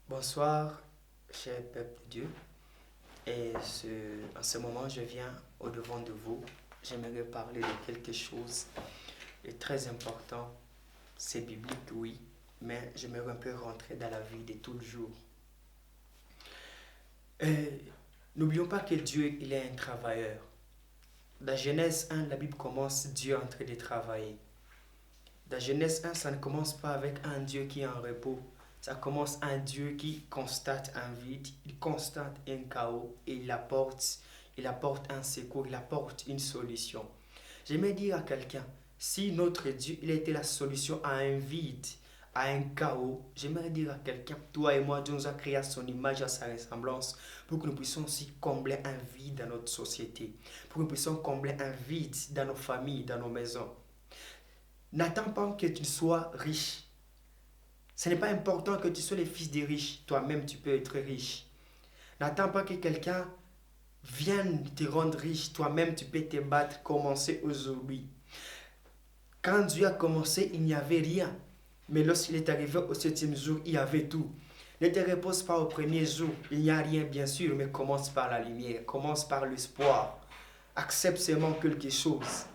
Bonsoir, cher peuple de Dieu. En ce moment, je viens au-devant de vous. J'aimerais parler de quelque chose de très important. C'est biblique, oui, mais j'aimerais un peu rentrer dans la vie de tous les jours. N'oublions pas que Dieu, il est un travailleur. Dans Genèse 1, la Bible commence Dieu en train de travailler. Dans Genèse 1, ça ne commence pas avec un Dieu qui est en repos. Ça commence un Dieu qui constate un vide, il constate un chaos et il apporte un secours, il apporte une solution. J'aimerais dire à quelqu'un, si notre Dieu, il était la solution à un vide, à un chaos, j'aimerais dire à quelqu'un, toi et moi, Dieu nous a créé à son image, à sa ressemblance, pour que nous puissions aussi combler un vide dans notre société, pour que nous puissions combler un vide dans nos familles, dans nos maisons. N'attends pas que tu sois riche. Ce n'est pas important que tu sois le fils des riches. Toi-même, tu peux être riche. N'attends pas que quelqu'un vienne te rendre riche. Toi-même, tu peux te battre, commencer aujourd'hui. Quand Dieu a commencé, il n'y avait rien. Mais lorsqu'il est arrivé au 7e jour, il y avait tout. Ne te repose pas au premier jour. Il n'y a rien, bien sûr, mais commence par la lumière. Commence par l'espoir. Accepte seulement quelque chose.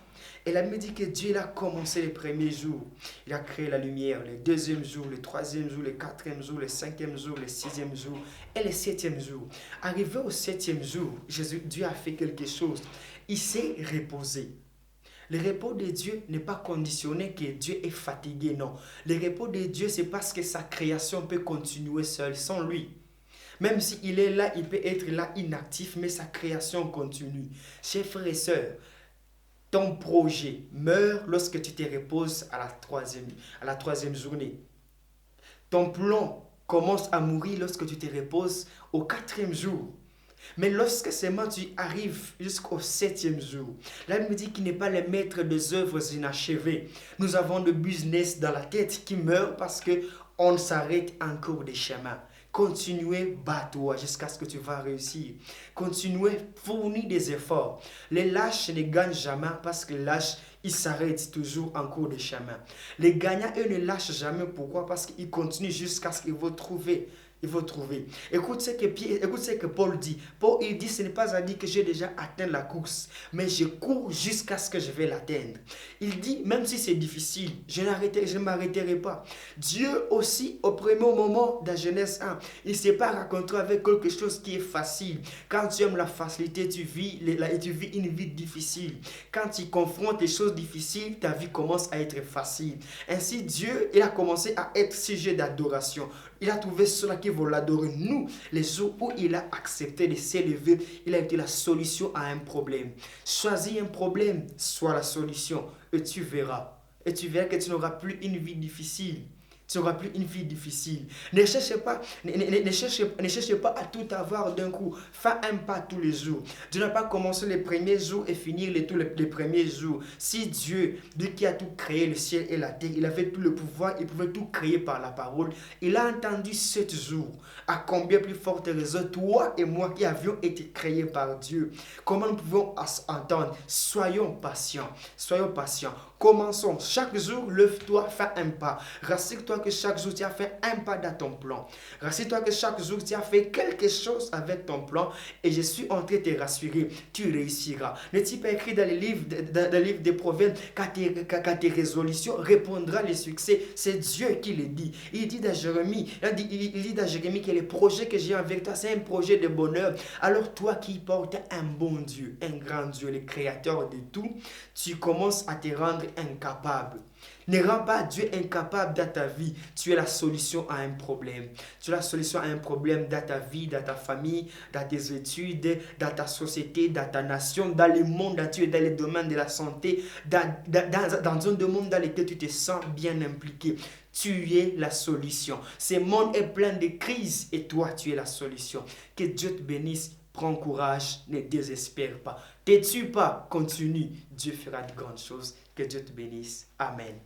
Et la Bible dit que Dieu il a commencé le premier jour. Il a créé la lumière, le deuxième jour, le troisième jour, le quatrième jour, le cinquième jour, le sixième jour et le septième jour. Arrivé au septième jour, Dieu a fait quelque chose. Il s'est reposé. Le repos de Dieu n'est pas conditionné que Dieu est fatigué, non. Le repos de Dieu, c'est parce que sa création peut continuer seule, sans lui. Même s'il est là, il peut être là inactif, mais sa création continue. Chers frères et sœurs, ton projet meurt lorsque tu te reposes à la troisième journée. Ton plan commence à mourir lorsque tu te reposes au quatrième jour. Mais lorsque seulement tu arrives jusqu'au septième jour, la Bible dit qu'il n'est pas le maître des œuvres inachevées. Nous avons le business dans la tête qui meurt parce qu'on s'arrête en cours de chemin. Continuez, bats-toi jusqu'à ce que tu vas réussir. Continuez, fournis des efforts. Les lâches ne gagnent jamais parce que les lâches, ils s'arrêtent toujours en cours de chemin. Les gagnants, eux, ne lâchent jamais. Pourquoi? Parce qu'ils continuent jusqu'à ce qu'ils vont trouver. Il faut trouver. Écoute ce que Paul dit. Paul il dit, ce n'est pas à dire que j'ai déjà atteint la course, mais je cours jusqu'à ce que je vais l'atteindre. Il dit, même si c'est difficile, je ne m'arrêterai pas. Dieu aussi, au premier moment de Genèse 1, il ne s'est pas raconté avec quelque chose qui est facile. Quand tu aimes la facilité, tu vis une vie difficile. Quand tu confrontes les choses difficiles, ta vie commence à être facile. Ainsi, Dieu, il a commencé à être sujet d'adoration. Il a trouvé ceux-là qui vont l'adorer. Nous, les jours où il a accepté de s'élever, il a été la solution à un problème. Choisis un problème, sois la solution, et tu verras. Et tu verras que tu n'auras plus une vie difficile. Tu n'auras plus une vie difficile. Ne cherchez pas à tout avoir d'un coup. Fais un pas tous les jours. Dieu n'a pas commencé les premiers jours et finir les premiers jours. Si Dieu qui a tout créé, le ciel et la terre, il avait tout le pouvoir, il pouvait tout créer par la parole. Il a entendu 7 jours. À combien plus forte raison, toi et moi qui avions été créés par Dieu. Comment nous pouvons entendre? Soyons patients. Soyons patients. Commençons. Chaque jour, lève-toi, fais un pas. Rassure-toi que chaque jour, tu as fait un pas dans ton plan. Rassure-toi que chaque jour, tu as fait quelque chose avec ton plan. Et je suis en train de te rassurer. Tu réussiras. N'est-il pas écrit dans le livre des Proverbes qu'à tes résolutions répondra le succès? C'est Dieu qui le dit. Il dit dans Jérémie, que le projet que j'ai avec toi, c'est un projet de bonheur. Alors toi qui portes un bon Dieu, un grand Dieu, le créateur de tout, tu commences à te rendre incapable. Ne rends pas Dieu incapable dans ta vie. Tu es la solution à un problème. Tu es la solution à un problème dans ta vie, dans ta famille, dans tes études, dans ta société, dans ta nation, dans le monde entier, dans le domaine de la santé, dans un domaine dans lequel tu te sens bien impliqué. Tu es la solution. Ce monde est plein de crises et toi, tu es la solution. Que Dieu te bénisse. Prends courage, ne désespère pas. Ne te tue pas, continue. Dieu fera de grandes choses. Que Dieu te bénisse. Amen.